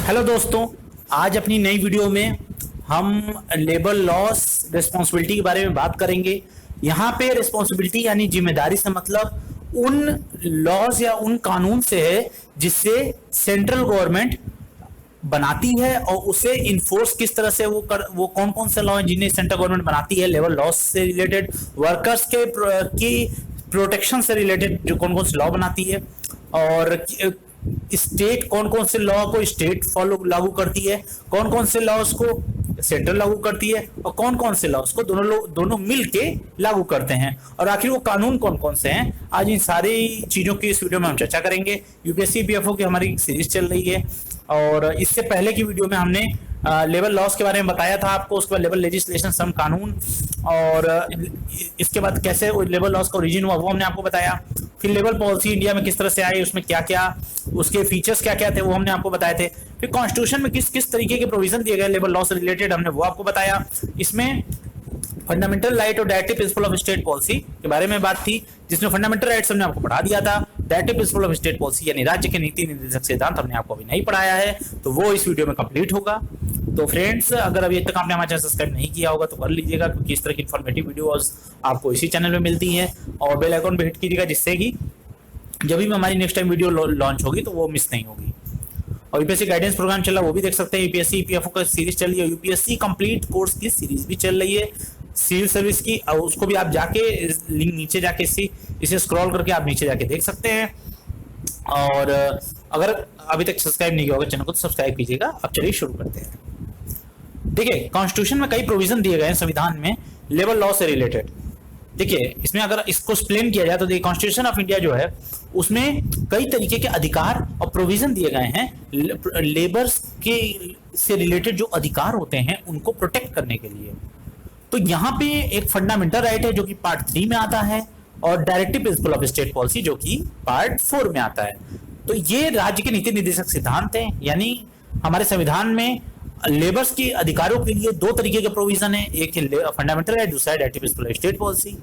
Hello दोस्तों, आज अपनी नई वीडियो में हम लेबर लॉस रिस्पॉन्सिबिलिटी के बारे में बात करेंगे। यहाँ पे रिस्पॉन्सिबिलिटी यानी जिम्मेदारी से मतलब उन लॉज या उन कानून से है जिससे सेंट्रल गवर्नमेंट बनाती है और उसे इन्फोर्स किस तरह से वो कौन कौन से लॉ हैं जिन्हें सेंट्रल गवर्नमेंट बनाती है लेबर लॉस से रिलेटेड, वर्कर्स की प्रोटेक्शन से रिलेटेड जो कौन कौन से लॉ बनाती है, और स्टेट कौन कौन से लॉ को स्टेट फॉलो लागू करती है, कौन कौन से लॉज को सेंट्रल लागू करती है और कौन कौन से लॉज को दोनों मिल के लागू करते हैं, और आखिर वो कानून कौन कौन से हैं। आज इन सारी चीजों की इस वीडियो में हम चर्चा करेंगे। यूपीएससी पीएफओ की हमारी सीरीज चल रही है और इससे पहले की वीडियो में हमने लेबर लॉस के बारे में बताया था आपको, उसके बाद लेबर लेजिस्लेशन सम कानून, और इसके बाद कैसे लेबर लॉस का ओरिजिन हुआ वो हमने आपको बताया। फिर लेबर पॉलिसी इंडिया में किस तरह से आई, उसमें क्या क्या उसके फीचर्स क्या क्या थे वो हमने आपको बताए थे। फिर कॉन्स्टिट्यूशन में किस किस तरीके के प्रोविजन दिए गए लेबर लॉ से रिलेटेड हमने वो आपको बताया। इसमें फंडामेंटल राइट और directive principle of state policy के बारे में बात थी, जिसमें फंडामेंटल राइट्स हमने आपको पढ़ा दिया था। Directive principle of state policy यानी राज्य के नीति निर्देशक सिद्धांत हमने आपको अभी नहीं पढ़ाया है, तो वो इस वीडियो में कंप्लीट होगा। तो फ्रेंड्स, अगर अभी तक आपने हमारा चैनल सब्सक्राइब नहीं किया होगा तो कर लीजिएगा, क्योंकि इस तरह की इन्फॉर्मेटिव वीडियोस आपको इसी चैनल में मिलती हैं, और बेल आइकन पे हिट कीजिएगा जिससे कि जब भी हमारी नेक्स्ट टाइम वीडियो लॉन्च होगी तो वो मिस नहीं होगी। और यूपीएससी गाइडेंस प्रोग्राम चल रहा है वो भी देख सकते हैं। यूपीएससी पीएफओ का सीरीज चल रही है, यूपीएससी कंप्लीट कोर्स की सीरीज भी चल रही है सिविल सर्विस की, और उसको भी आप जाके लिंक नीचे जाके इसे स्क्रॉल करके आप नीचे जाके देख सकते हैं। और अगर अभी तक सब्सक्राइब नहीं किया होगा चैनल को तो सब्सक्राइब कीजिएगा। अब चलिए शुरू करते हैं। देखिए, कॉन्स्टिट्यूशन में कई प्रोविजन दिए गए हैं संविधान में लेबर लॉ से रिलेटेड। देखिए, इसमें अगर इसको एक्सप्लेन किया जाए तो देखिए, कॉन्स्टिट्यूशन ऑफ इंडिया जो है उसमें कई तरीके के अधिकार और प्रोविजन दिए गए हैं लेबर के से रिलेटेड जो अधिकार होते हैं उनको प्रोटेक्ट करने के लिए। तो यहाँ पे एक फंडामेंटल राइट है जो कि पार्ट 3 में आता है, और directive principle of state policy जो कि पार्ट 4 में आता है। तो ये राज्य के नीति निर्देशक सिद्धांत हैं, यानी हमारे संविधान में लेबर्स के अधिकारों के लिए दो तरीके के प्रोविजन है, एक है फंडामेंटल राइट, दूसरा है directive principle of state policy.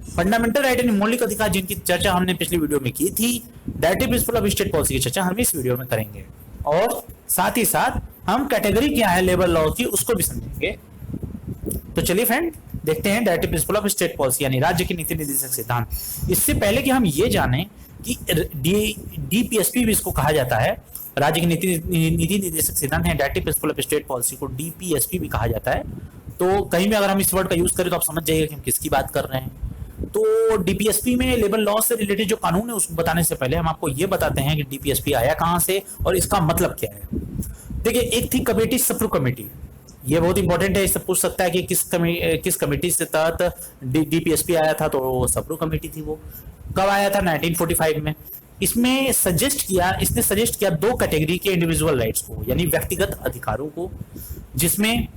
Fundamental right यानी मौलिक अधिकार जिनकी चर्चा हमने पिछली वीडियो में की थी, directive principle of state policy की चर्चा हम इस वीडियो में करेंगे, और साथ ही साथ हम कैटेगरी क्या है लेबर लॉ की उसको भी समझेंगे। तो चलिए फ्रेंड, देखते हैं directive principle of state policy यानी राज्य की नीति निर्देशक सिद्धांत। इससे पहले कि हम ये जानें कि डीपीएसपी भी इसको कहा जाता है, राज्य की नीति निर्देशक सिद्धांत है, directive principle of state policy को डीपीएसपी भी कहा जाता है। तो कहीं भी अगर हम इस वर्ड का यूज करें तो आप समझ जाइएगा कि हम किसकी बात कर रहे हैं। तो डीपीएसपी में लेबर लॉ से रिलेटेड जो कानून है उसको बताने से पहले हम आपको ये बताते हैं कि डीपीएसपी आया कहां से और इसका मतलब क्या है। देखिए, एक थी कमेटी सप्रू कमेटी, ये बहुत इंपॉर्टेंट है, इससे पूछ सकता है कि किस कमेटी से तहत डीपीएसपी आया था, तो सप्रू कमेटी थी। वो कब आया था? 1945 में। इसने सजेस्ट किया दो कैटेगरी के इंडिविजुअल राइट्स को, यानी व्यक्तिगत अधिकारों को, जिसमें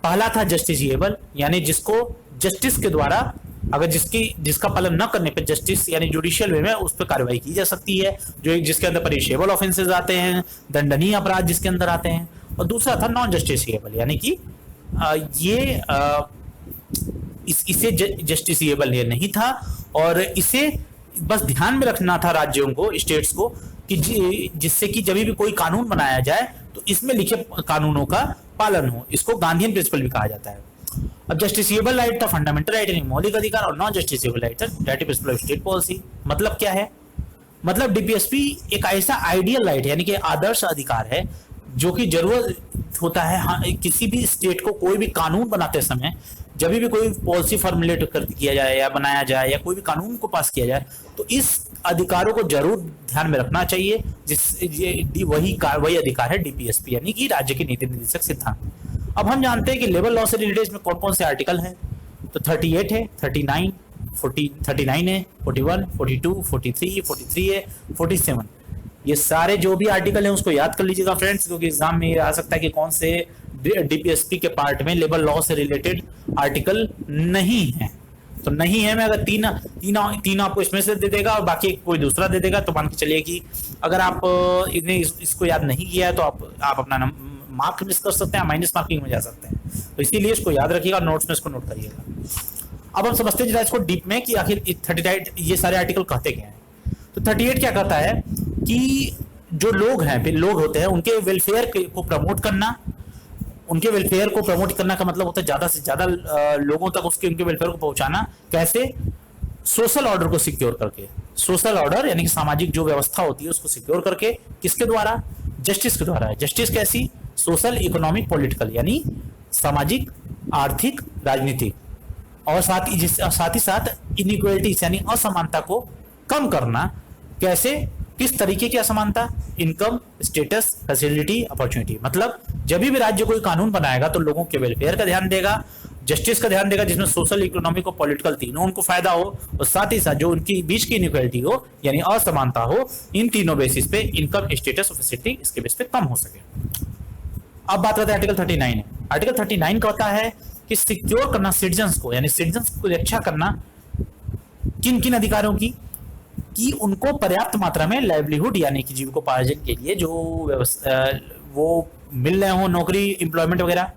पहला था जस्टिसिएबल, यानी जिसको जस्टिस के द्वारा अगर जिसका पालन न करने पर जस्टिस यानी जुडिशियल वे में उस पर कार्रवाई की जा सकती है, जो जिसके अंदर पनिशेबल ऑफेंसेस आते हैं, दंडनीय अपराध जिसके अंदर आते हैं। और दूसरा था नॉन जस्टिसिएबल, यानी कि इसे जस्टिसिएबल ये नहीं था, और इसे बस ध्यान में रखना था राज्यों को, स्टेट्स को, कि जिससे कि जब भी कोई कानून बनाया जाए तो इसमें लिखे कानूनों का पालन हो। इसको गांधीयन प्रिंसिपल भी कहा जाता है। अब जस्टिसिएबल राइट था फंडामेंटल राइट यानी मौलिक अधिकार, और नॉन जस्टिसिएबल राइट था directive principle of state policy. मतलब क्या है? मतलब डीपीएसपी एक ऐसा आइडियल राइट है, यानी कि आदर्श अधिकार है जो कि जरूरत होता है। हाँ, किसी भी स्टेट को कोई भी कानून बनाते समय जब भी कोई पॉलिसी फॉर्मुलेट कर किया जाए या बनाया जाए या कोई भी कानून को पास किया जाए तो इस अधिकारों को जरूर ध्यान में रखना चाहिए, वही अधिकार है डीपीएसपी यानी कि राज्य की नीति निर्देशक सिद्धांत। अब हम जानते हैं कि लेबर लॉ से रिलेटेड में कौन कौन से आर्टिकल हैं। तो 38 है, 39 है, 41, 42, 43 है, 47। ये सारे जो भी आर्टिकल हैं उसको याद कर लीजिएगा फ्रेंड्स, क्योंकि एग्जाम में ये आ सकता है कि कौन से डीपीएसपी के पार्ट में लेबर लॉ से रिलेटेड आर्टिकल नहीं है। तो नहीं है में अगर तीन आपको इसमें से दे देगा और बाकी कोई दूसरा दे देगा, तो मान के चलिए कि अगर आप इसको याद नहीं किया है तो आप अपना मार्क मिस कर सकते हैं, माइनस मार्किंग में जा सकते हैं। तो इसीलिए इसको याद रखिएगा, नोट्स में इसको नोट करिएगा। अब हम समझते हैं इसको डीप में कि आखिर 38 ये सारे आर्टिकल कहते क्या हैं। तो 38 क्या कहता है कि जो लोग हैं, लोग होते हैं, उनके वेलफेयर को प्रमोट करना। उनके वेलफेयर को प्रमोट करना का मतलब होता है ज्यादा से ज्यादा लोगों तक उनके वेलफेयर को पहुंचाना। कैसे? सोशल ऑर्डर को सिक्योर करके। सोशल ऑर्डर यानी कि सामाजिक जो व्यवस्था होती है उसको सिक्योर करके। किसके द्वारा? जस्टिस के द्वारा। जस्टिस कैसी? सोशल, इकोनॉमिक, पॉलिटिकल, यानी सामाजिक, आर्थिक, राजनीतिक। और साथ ही साथ इनइक्वालिटीज यानी असमानता को कम करना। कैसे? किस तरीके की असमानता? Income, status, facility, opportunity. मतलब जब भी राज्य कोई कानून बनाएगा तो लोगों के वेलफेयर का ध्यान देगा, जस्टिस का ध्यान देगा, जिसमें सोशल, इकोनॉमिक और पॉलिटिकल तीनों उनको फायदा हो, और साथ ही साथ जो उनकी बीच की इनइक्वालिटी हो यानी असमानता हो, इन तीनों बेसिस पे इनकम, स्टेटस और फैसिलिटी इसके बेस पे कम हो सके। अब बात करते हैं आर्टिकल 39। आर्टिकल 39 कहता है कि सिक्योर करना सिटीजन्स को, यानी सिटीजन्स को रक्षा करना किन किन अधिकारों की, कि उनको पर्याप्त मात्रा में लाइवलीहुड यानी कि जीविकोपार्जन के लिए जो वो मिल रहे हो, नौकरी, एम्प्लॉयमेंट वगैरह।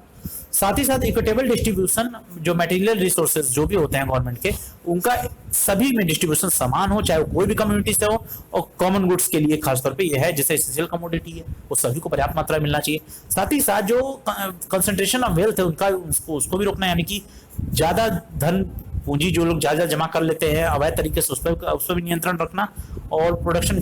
साथ ही साथ इक्विटेबल डिस्ट्रीब्यूशन, जो मटेरियल रिसोर्सेज जो भी होते हैं गवर्नमेंट के, उनका सभी में डिस्ट्रीब्यूशन समान हो, चाहे वो कोई भी कम्युनिटी से हो। और कॉमन गुड्स के लिए खासतौर पे यह है, जैसे एसेंशियल कमोडिटी है, वो सभी को पर्याप्त मात्रा में मिलना चाहिए। साथ ही साथ जो कंसंट्रेशन ऑफ वेल्थ है उनका, उसको भी रोकना, यानी कि ज्यादा धन पूंजी जो लोग ज्यादा जमा कर लेते हैं अवैध तरीके से, उस पर भी नियंत्रण रखना। और प्रोडक्शन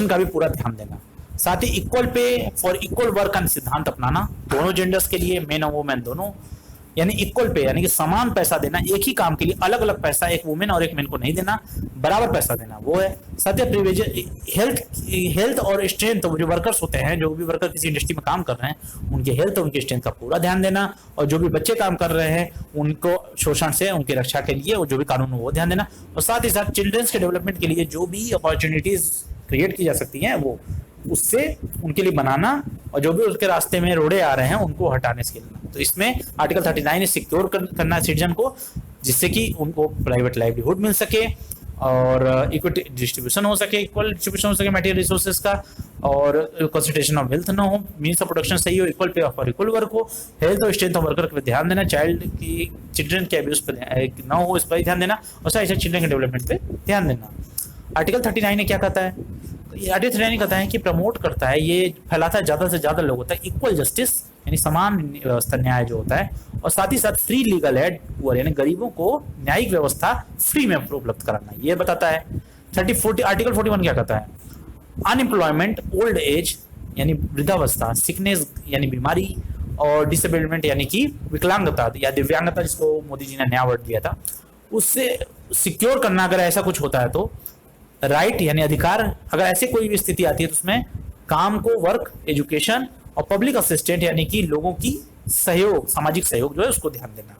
का भी पूरा ध्यान देना। साथ ही equal pay for equal work का सिद्धांत अपनाना दोनों जेंडर्स के लिए, मेन और वुमेन दोनों, यानी इक्वल पे यानी कि समान पैसा देना। एक ही काम के लिए अलग अलग पैसा एक वुमेन और एक मेन को नहीं देना, बराबर पैसा देना, वो है। साथ ही प्रिविलेज हेल्थ और स्ट्रेंथ, जो वर्कर्स होते हैं, जो भी वर्कर किसी इंडस्ट्री में काम कर रहे हैं, उनके हेल्थ और उनकी स्ट्रेंथ का पूरा ध्यान देना। और जो भी बच्चे काम कर रहे हैं उनको शोषण से उनकी रक्षा के लिए और जो भी कानून वो ध्यान देना। और साथ ही साथ चिल्ड्रंस के डेवलपमेंट के लिए जो भी अपॉर्चुनिटीज क्रिएट की जा सकती हैं वो उससे उनके लिए बनाना, और जो भी उसके रास्ते में रोड़े आ रहे हैं उनको हटाने से लेना। तो इसमें आर्टिकल 39 सिक्योर करना सिटीजन को, जिससे कि उनको प्राइवेट लाइवलीहुड मिल सके और इक्विटी डिस्ट्रीब्यूशन हो सके, इक्वल डिस्ट्रीब्यूशन हो सके मटेरियल रिसोर्सेज का, और कंसंट्रेशन ऑफ वेल्थ ना हो, मीन्स ऑफ प्रोडक्शन सही हो, equal pay for equal work हो, हेल्थ और स्ट्रेंथ ऑफ वर्कर पे ध्यान देना, चिल्ड्रन के अब्यूज पे ना हो इस पर ध्यान देना, और साथ ही चिल्ड्रन के डेवलपमेंट पे ध्यान देना। आर्टिकल 39 ने क्या कहता है? आर्टिकल 39 कहता है कि प्रमोट करता है, ये फैलाता है ज्यादा से ज्यादा लोगों तक इक्वल जस्टिस यानी समान व्यवस्था, न्याय जो होता है, और साथ ही साथ फ्री लीगल एड पुअर यानी गरीबों को न्यायिक व्यवस्था फ्री में उपलब्ध कराना, ये बताता है। आर्टिकल 41 क्या कहता है? अनएम्प्लॉयमेंट, ओल्ड एज यानी वृद्धावस्था, सिकनेस यानी बीमारी, और डिसेबलमेंट यानी कि विकलांगता या दिव्यांगता, जिसको मोदी जी ने नया वर्ड दिया था, उससे सिक्योर करना। अगर ऐसा कुछ होता है तो राइट यानी अधिकार, अगर ऐसी कोई भी स्थिति आती है तो उसमें काम को, वर्क, एजुकेशन और पब्लिक असिस्टेंट यानी कि लोगों की सहयोग, सामाजिक सहयोग जो है उसको ध्यान देना।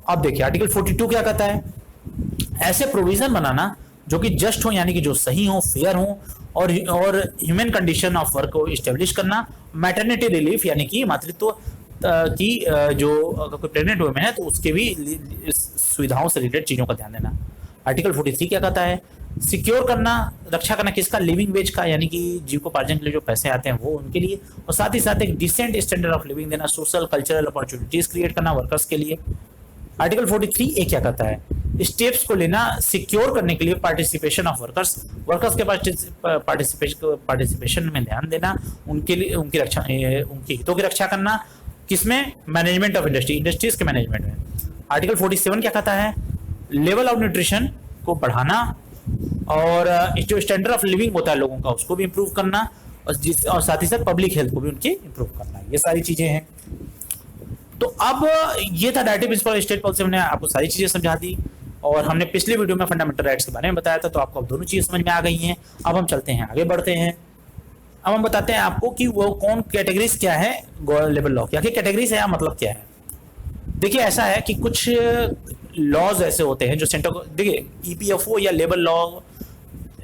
अब देखिए आर्टिकल 42 क्या कहता है? ऐसे प्रोविजन बनाना जो कि जस्ट हो यानी कि जो सही हो, फेयर हो, और ह्यूमन कंडीशन ऑफ वर्क को इस्टेब्लिश करना। मैटरनिटी रिलीफ यानी कि मातृत्व की जो अगर कोई प्रेग्नेंट वुमेन है तो उसके भी सुविधाओं से रिलेटेड चीजों का ध्यान देना। आर्टिकल 43 क्या कहता है? सिक्योर करना, रक्षा करना किसका? लिविंग वेज का, यानी कि जीविकोपार्जन के लिए जो पैसे आते हैं वो उनके लिए, और साथ ही साथ एक डिसेंट स्टैंडर्ड ऑफ लिविंग देना, सोशल कल्चरल अपॉर्चुनिटीज क्रिएट करना वर्कर्स के लिए। आर्टिकल 43 क्या कहता है? स्टेप्स को लेना सिक्योर करने के लिए पार्टिसिपेशन ऑफ वर्कर्स के पार्टिसिपेशन में ध्यान देना, उनके लिए उनकी हितों की रक्षा करना। किसमें? मैनेजमेंट ऑफ इंडस्ट्रीज के मैनेजमेंट में। आर्टिकल 47 क्या कहता है? लेवल ऑफ न्यूट्रिशन को बढ़ाना, और जो स्टैंडर्ड ऑफ लिविंग होता है लोगों का उसको भी इंप्रूव करना, और साथ ही साथ पब्लिक हेल्थ को भी उनके इंप्रूव करना। ये सारी चीजें हैं। तो अब ये था directive principle of state policy, हमने आपको सारी चीजें समझा दी, और हमने पिछले वीडियो में फंडामेंटल राइट्स के बारे में बताया था, तो आपको अब दोनों चीजें समझ में आ गई हैं। अब हम चलते हैं, आगे बढ़ते हैं। अब हम बताते हैं आपको कि वो कौन कैटेगरीज क्या है लेबर लॉ की, आखिर कैटेगरीज है मतलब क्या है। देखिए ऐसा है कि कुछ लॉज ऐसे होते हैं जो सेंटर को, देखिए ईपीएफओ या लेबर लॉ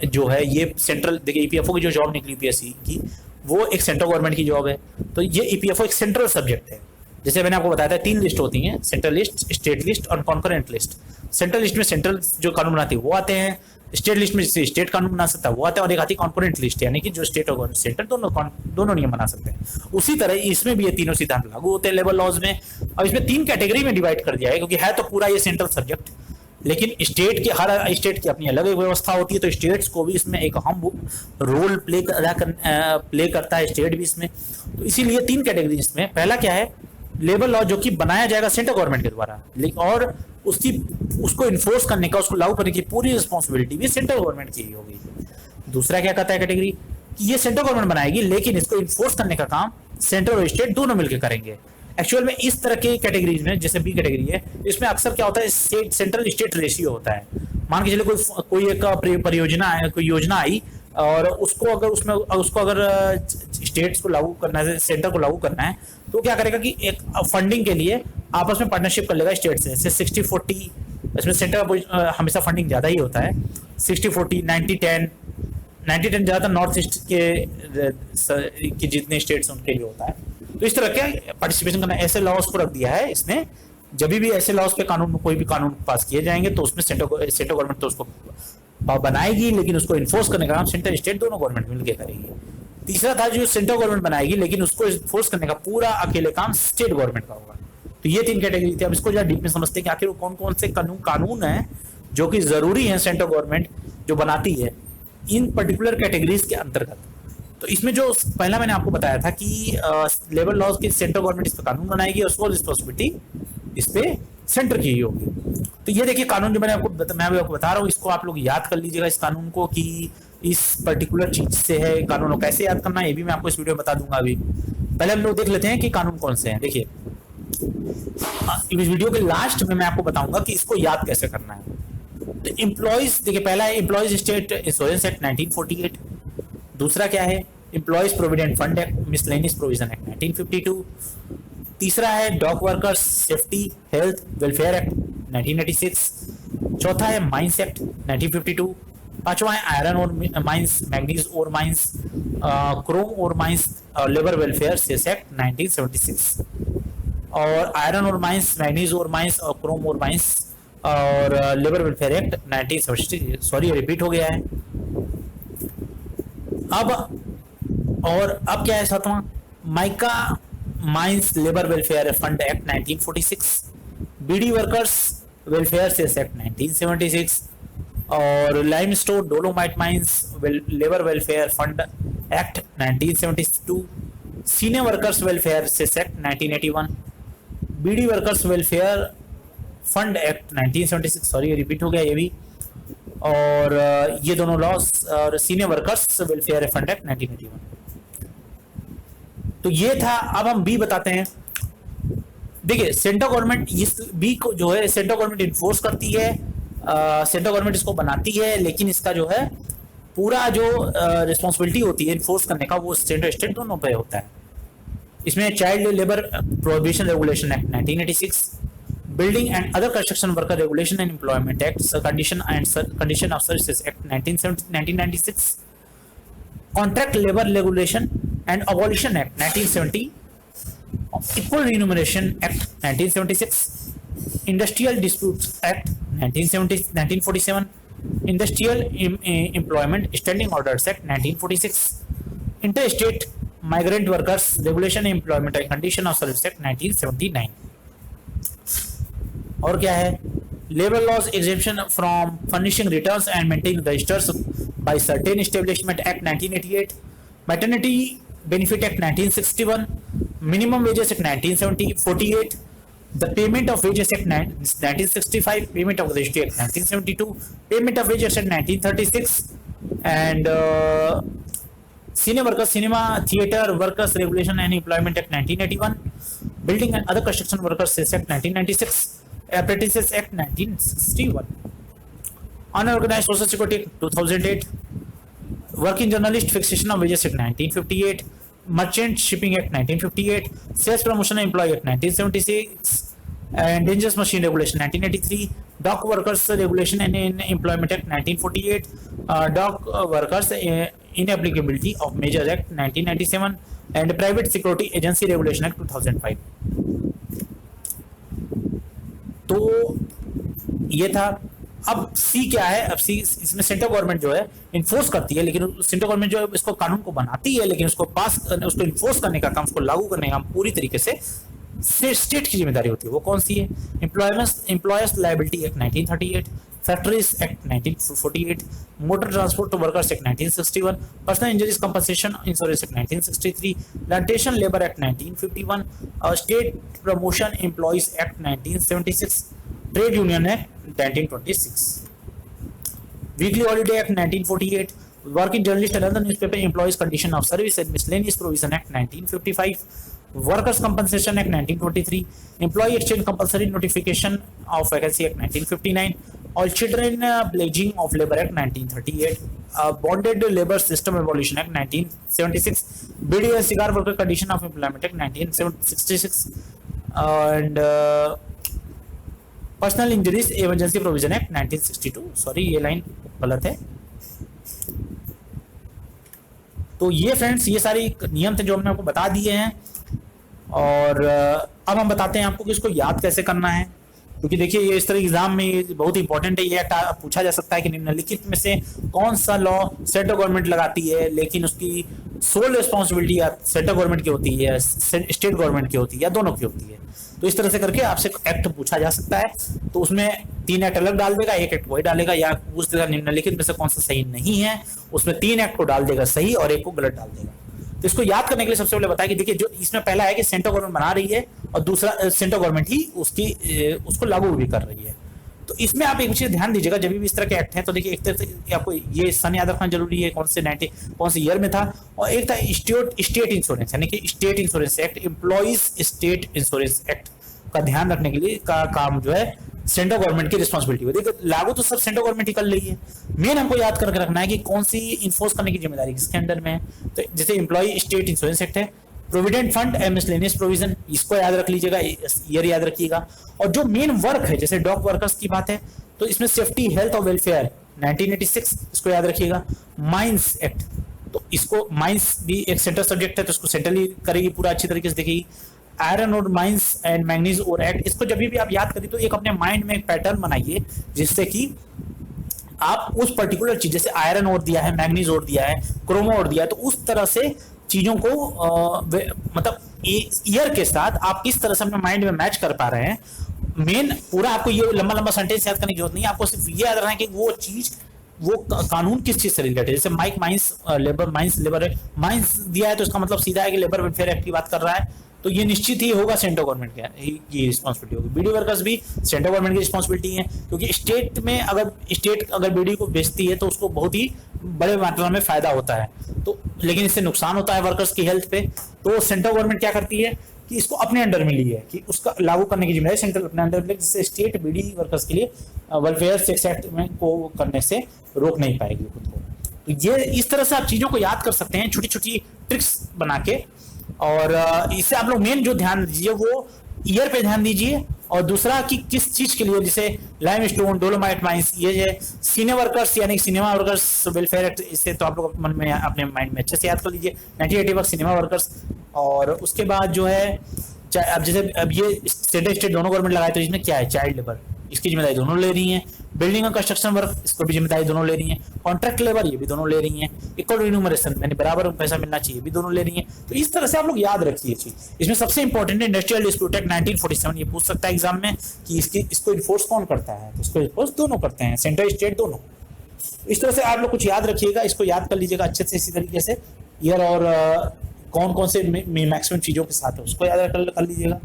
जो है ये सेंट्रल, देखिए ईपीएफओ की जो जॉब निकली यूपीएससी की वो एक सेंट्रल गवर्नमेंट की जॉब है, तो ये ईपीएफओ एक सेंट्रल सब्जेक्ट है। जैसे मैंने आपको बताया था 3 लिस्ट होती हैं, सेंट्रल लिस्ट, स्टेट लिस्ट और कॉन्करेंट लिस्ट। सेंट्रल लिस्ट में सेंट्रल जो कानून बनाती है वो आते हैं, स्टेट लिस्ट में जिससे स्टेट कानून बना सकता है वो आता है, और एक आती है कॉन्करेंट लिस्ट यानी कि जो स्टेट और सेंटर दोनों नियम बना सकते हैं। उसी तरह इसमें भी ये तीनों सिद्धांत लागू होते हैं लेबर लॉज में। अब इसमें 3 कैटेगरी में डिवाइड कर दिया है, क्योंकि है तो पूरा ये सेंट्रल सब्जेक्ट, लेकिन स्टेट के हर स्टेट की अपनी अलग एक व्यवस्था होती है, तो स्टेट्स को भी इसमें एक अहम रोल प्ले करता है स्टेट भी इसमें। तो इसीलिए 3 कैटेगरी इसमें। पहला क्या है, लेबर लॉ जो कि बनाया जाएगा सेंट्रल गवर्नमेंट के द्वारा, और उसको इन्फोर्स करने का, उसको लागू करने की पूरी रिस्पॉन्सिबिलिटी भी सेंट्रल गवर्नमेंट की होगी। दूसरा क्या कहता है कैटेगरी, कि ये सेंट्रल गवर्नमेंट बनाएगी लेकिन इसको इन्फोर्स करने का काम सेंट्रल और स्टेट दोनों मिलकर करेंगे। एक्चुअल में इस तरह के कैटेगरीज में, जैसे बी कैटेगरी है, इसमें अक्सर क्या होता है, स्टेट सेंट्रल स्टेट रेशियो होता है। मान के चलिए कोई एक परियोजना है, कोई योजना आई, और उसको अगर स्टेट्स को लागू करना है, सेंटर को लागू करना है, तो क्या करेगा कि एक फंडिंग के लिए आपस में पार्टनरशिप कर लेगा स्टेट से। जैसे 60-40, इसमें सेंटर का हमेशा फंडिंग ज्यादा ही होता है, 60-40, 90-10 ज्यादा नॉर्थ ईस्ट के जितने स्टेट्स उनके लिए होता है। तो इस तरह के पार्टिसिपेशन करना, ऐसे लॉज को रख दिया है इसने। जब भी ऐसे लॉज पे कोई भी कानून पास किए जाएंगे तो उसमें सेंट्रल गवर्नमेंट तो उसको बनाएगी, लेकिन उसको इन्फोर्स करने का काम सेंट्रल स्टेट दोनों गवर्नमेंट मिलकर करेगी। तीसरा था जो सेंट्रल गवर्नमेंट बनाएगी, लेकिन उसको इन्फोर्स करने का पूरा अकेले काम स्टेट गवर्नमेंट का होगा। तो ये 3 कैटेगरी थी। अब इसको जरा डीप में समझते हैं कि आखिर कौन कौन से कानून है जो कि जरूरी है सेंट्रल गवर्नमेंट जो बनाती है इन पर्टिकुलर कैटेगरीज के अंतर्गत। तो इसमें जो पहला मैंने आपको बताया था कि लेबर लॉज की सेंट्रल गवर्नमेंट इस पर कानून बनाएगी और उसको रिस्पॉन्सिबिलिटी इस पे सेंटर की ही होगी। तो ये देखिए कानून जो मैं आपको बता रहा हूँ, इसको आप लोग याद कर लीजिएगा इस कानून को, कि इस पर्टिकुलर चीज से है। कानून को कैसे याद करना है ये भी मैं आपको इस वीडियो में बता दूंगा। अभी पहले हम लोग देख लेते हैं कि कानून कौन से हैं। देखिए इस वीडियो के लास्ट में मैं आपको बताऊंगा कि इसको याद कैसे करना है। तो एम्प्लॉइज, देखिए पहला है एम्प्लॉइज स्टेट इंश्योरेंस एक्ट 1948। दूसरा क्या है, employees provident fund act miscellaneous provision act 1952। तीसरा है dock workers safety health welfare act 1986। चौथा है माइंस एक्ट 1952। पांचवा है आयरन और माइंस, मैग्नीज और माइंस, क्रोम और mines labour welfare cess act 1976। और आयरन और माइंस, मैग्नीज और माइंस और क्रोम और माइंस और labour welfare act 1976। Sorry repeat हो गया है। अब क्या है सातवां, mica mines labour welfare fund act 1946। Beedi workers welfare cess act 1976 और limestone dolomite mines labour welfare fund act 1972। Senior workers welfare cess act 1981। BD workers welfare fund act 1976, sorry repeat हो गया ये भी। और ये दोनों लॉस और senior workers welfare fund act 1981। तो ये था। अब हम बी बताते हैं। देखिए सेंट्रल गवर्नमेंट इस बी को जो है सेंट्रल गवर्नमेंट इन्फोर्स करती है, सेंट्रल गवर्नमेंट इसको बनाती है, लेकिन इसका जो है पूरा जो रिस्पॉन्सिबिलिटी होती है इन्फोर्स करने का वो सेंट्रल स्टेट दोनों पे होता है। इसमें child labour prohibition regulation act 1986, building and other construction worker regulation and employment act, condition of services act 1996, contract labour regulation and abolition act 1970, equal remuneration act 1976, industrial disputes act 1947, industrial employment standing orders act 1946, inter state migrant workers regulation employment and condition of service act 1979। और क्या है, labour laws exemption from furnishing returns and maintaining registers by certain establishment act 1988, maternity benefit act 1961, minimum wages act 1948, the payment of wages act 1965, payment of registry act 1972, payment of wages act 1936 and senior workers cinema theatre workers regulation and employment act 1981, building and other construction workers act 1996, apprentices act 1961, unorganized social security act 2008, working journalist fixation of wages act 1958, merchant shipping act 1958, sales promotion employee act 1976 and dangerous machine regulation 1983, dock workers regulation and employment act 1948, dock workers inapplicability of measures act 1997 and private security agency regulation act 2005। तो ये था। अब सी क्या है, अब सी इसमें central government जो है इन्फोर्स करती है, लेकिन सेंट्रल गवर्नमेंट जो है इसको कानून को बनाती है, लेकिन उसको इन्फोर्स करने का काम, उसको लागू करने का काम पूरी तरीके से स्टेट की जिम्मेदारी होती है वो कौन सी है? Employers liability act 1938, factories act 1948, motor transport to workers act 1961, personal injuries compensation insurance act 1963, plantation labour act 1951, state promotion employees act 1976, trade union act 1926, weekly holiday act 1948, working journalist and other newspaper employees condition of service and miscellaneous provision act 1955, workers compensation act 1923, employ exchange compulsory notification of vacancy act 1959, और children pledging of labour act 1938, bonded labour system evolution act 1976, bidi and cigar worker condition of employment act 1966, and personal injuries emergency provision act 1962। Sorry ये line गलत है। तो ये friends ये सारे नियम थे जो हमने आपको बता दिए हैं, और अब हम बताते हैं आपको कि इसको याद कैसे करना है, क्योंकि देखिए ये इस तरह एग्जाम में ये बहुत इंपॉर्टेंट है। ये पूछा जा सकता है कि निम्नलिखित में से कौन सा लॉ सेंट्रल गवर्नमेंट लगाती है लेकिन उसकी सोल रिस्पॉन्सिबिलिटी या सेंट्रल गवर्नमेंट की होती है, स्टेट गवर्नमेंट की होती है, या दोनों की होती है। तो इस तरह से करके आपसे एक्ट पूछा जा सकता है। तो उसमें 3 एक्ट अलग डाल देगा, 1 एक्ट वही डालेगा, या पूछ देगा निम्नलिखित में से कौन सा सही नहीं है, उसमें 3 एक्ट को डाल देगा सही और 1 को गलत डाल देगा। तो इसको याद करने के लिए सबसे पहले बताया कि देखिए जो इसमें पहला है कि सेंट्रल गवर्नमेंट बना रही है और दूसरा सेंट्रल गवर्नमेंट ही उसको लागू भी कर रही है। तो इसमें आप एक चीज ध्यान दीजिएगा, जब भी इस तरह के एक्ट हैं तो देखिए एक तरह से आपको ये सन याद रखना जरूरी है कौन से ईयर में था, और एक था स्टेट इंश्योरेंस यानी कि state insurance act, employees state insurance act का ध्यान रखने के लिए का काम जो है सेंट्रल गवर्नमेंट की रिस्पॉन्सिबिलिटी है। देखिए लागू तो सब सेंट्रल गवर्नमेंट ही कर रही है, मेन हमको याद करके रखना है कि कौन सी इन्फोर्स करने की जिम्मेदारी किसके अंडर में है। तो जैसे एम्प्लॉय स्टेट इंश्योरेंस एक्ट है, provident fund and miscellaneous provision, इसको याद रख लीजिएगा, ईयर याद रखिएगा। और जो मेन वर्क है जैसे डॉक वर्कर्स की बात है तो इसमें सेफ्टी हेल्थ और वेलफेयर 1986, इसको याद रखिएगा। माइंस एक्ट, तो इसको माइंस भी एक सेंट्रल सब्जेक्ट है तो इसको सेंट्रली करेगी, पूरा अच्छी तरीके से देखेगी। आयरन और माइंस एंड मैग्नीज और एक्ट, इसको जब भी आप याद करिए तो एक अपने माइंड में एक पैटर्न बनाइए जिससे कि आप उस पर्टिकुलर चीज, जैसे आयरन और दिया है, मैग्नीज और दिया है, क्रोमो और दिया है, तो उस तरह से चीजों को मतलब ईयर के साथ आप किस तरह से अपने माइंड में मैच कर पा रहे हैं। मेन पूरा आपको ये लंबा लंबा सेंटेंस याद करने की जरूरत नहीं है, आपको सिर्फ ये याद रखना है कि वो चीज वो कानून किस चीज से रिलेटेड है। जैसे माइंस लेबर है, माइंस दिया है तो इसका मतलब सीधा है कि लेबर वेलफेयर एक्ट की बात कर रहा है, तो ये निश्चित ही होगा सेंट्रल गवर्नमेंट की रिस्पॉन्सिबिलिटी होगी। बीडी वर्कर्स भी सेंट्रल गवर्नमेंट की रिस्पॉन्सिबिलिटी है, क्योंकि स्टेट अगर बीडी को बेचती है तो उसको बहुत ही बड़े मात्रा में फायदा होता है, तो लेकिन इससे नुकसान होता है वर्कर्स की हेल्थ पे। तो सेंट्रल गवर्नमेंट क्या करती है कि इसको अपने अंडर में ली है कि उसका लागू करने की जिम्मेदारी सेंट्रल अपने अंडर में, जिससे स्टेट बीडी वर्कर्स के लिए वेलफेयर सेक्स एक्ट में को करने से रोक नहीं पाएगी खुद को। तो ये इस तरह से आप चीजों को याद कर सकते हैं छोटी छोटी ट्रिक्स बना के, और इससे आप लोग मेन जो ध्यान दीजिए वो ईयर पे ध्यान दीजिए, और दूसरा कि किस चीज के लिए, जैसे लाइमस्टोन, डोलोमाइट माइंस, ये है सिनेमा वर्कर्स यानी सिनेमा वर्कर्स वेलफेयर एक्ट, इससे तो आप लोग मन में अपने माइंड में अच्छे से याद कर लीजिए 1980 सिनेमा वर्कर्स। और उसके बाद जो है अब जैसे अब ये सेंट्रल स्टेट दोनों गवर्नमेंट लगाए तो इसमें क्या है, चाइल्ड लेबर, इसकी जिम्मेदारी दोनों ले रही हैं। बिल्डिंग और कंस्ट्रक्शन वर्क, इसको भी जिम्मेदारी दोनों ले रही हैं। कॉन्ट्रैक्ट लेबर, ये भी दोनों ले रही हैं। इक्वल रिन्यूमरेशन, यानी बराबर पैसा मिलना चाहिए, भी दोनों ले रही हैं। तो इस तरह से आप लोग याद रखिए चीज। इसमें सबसे इंपॉर्टेंट है इंडस्ट्रियल डिस्प्यूट एक्ट 1947, ये पूछ सकता है एग्जाम में कि इसको इन्फोर्स कौन करता है, तो इसको इन्फोर्स दोनों करते हैं, सेंट्रल स्टेट दोनों। इस तरह से आप लोग कुछ याद रखिएगा, इसको याद कर लीजिएगा अच्छे से इसी तरीके से, ईयर और कौन कौन से मैक्सिमम चीजों के साथ है उसको याद कर लीजिएगा।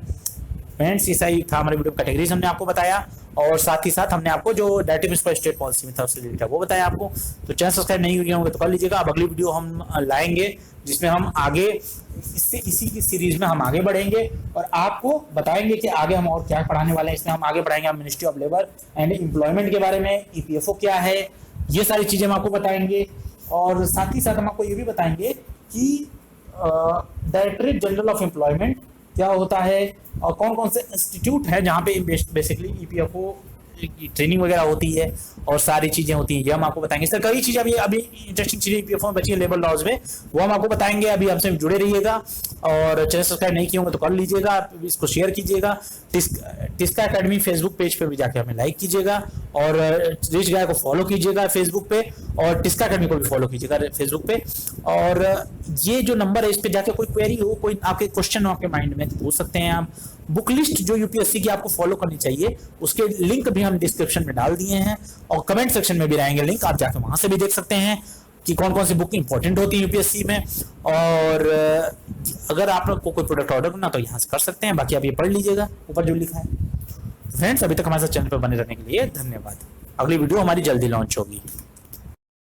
फ्रेंड्स ऐसा ही था हमारे वीडियो कैटेगरीज हमने आपको बताया, और साथ ही साथ हमने आपको जो डायरेक्टिव स्टेट पॉलिसी में था उससे रिलेटेड वो बताया आपको। तो चैनल सब्सक्राइब नहीं हुए होंगे तो कर लीजिएगा। अब अगली वीडियो हम लाएंगे जिसमें हम आगे इसी की सीरीज में हम आगे बढ़ेंगे और आपको बताएंगे कि आगे हम और क्या पढ़ाने वाले हैं। इसमें हम आगे बढ़ाएंगे ministry of labour and employment के बारे में, ईपीएफओ क्या है, ये सारी चीजें हम आपको बताएंगे। और साथ ही साथ हम आपको ये भी बताएंगे कि डायरेक्टरेट जनरल ऑफ एम्प्लॉयमेंट क्या होता है और कौन कौन से इंस्टीट्यूट है जहाँ पे बेसिकली ईपीएफओ ट्रेनिंग वगैरह होती है और सारी चीजें होती हैं, ये हम आपको बताएंगे। सर कई चीजें अभी इंटरेस्टिंग चीजें ईपीएफओ में बची है लेबर लॉज में, वो हम आपको बताएंगे। अभी हमसे जुड़े रहिएगा और चैनल सब्सक्राइब नहीं किए होंगे तो कर लीजिएगा, इसको शेयर कीजिएगा। टिस्का एकेडमी फेसबुक पेज पे भी जाके हमें लाइक कीजिएगा और रिच गाय को फॉलो कीजिएगा फेसबुक पे, और टिस्का एकेडमी को भी फॉलो कीजिएगा फेसबुक पे। और ये जो नंबर है इस पे जाके कोई क्वेरी हो, कोई आपके क्वेश्चन हो आपके माइंड में, तो पूछ सकते हैं आप। बुक लिस्ट जो यूपीएससी की आपको फॉलो करनी चाहिए उसके लिंक भी हम डिस्क्रिप्शन में डाल दिए हैं और कमेंट सेक्शन में भी रहेंगे लिंक, आप जाके वहां से भी देख सकते हैं कि कौन कौन सी बुक इंपॉर्टेंट होती है यूपीएससी में। और अगर आप लोग को कोई प्रोडक्ट ऑर्डर करना तो यहाँ से कर सकते हैं, बाकी आप ये पढ़ लीजिएगा ऊपर जो लिखा है। फ्रेंड्स अभी तक हमारे साथ चैनल पर बने रहने के लिए धन्यवाद। अगली वीडियो हमारी जल्दी लॉन्च होगी।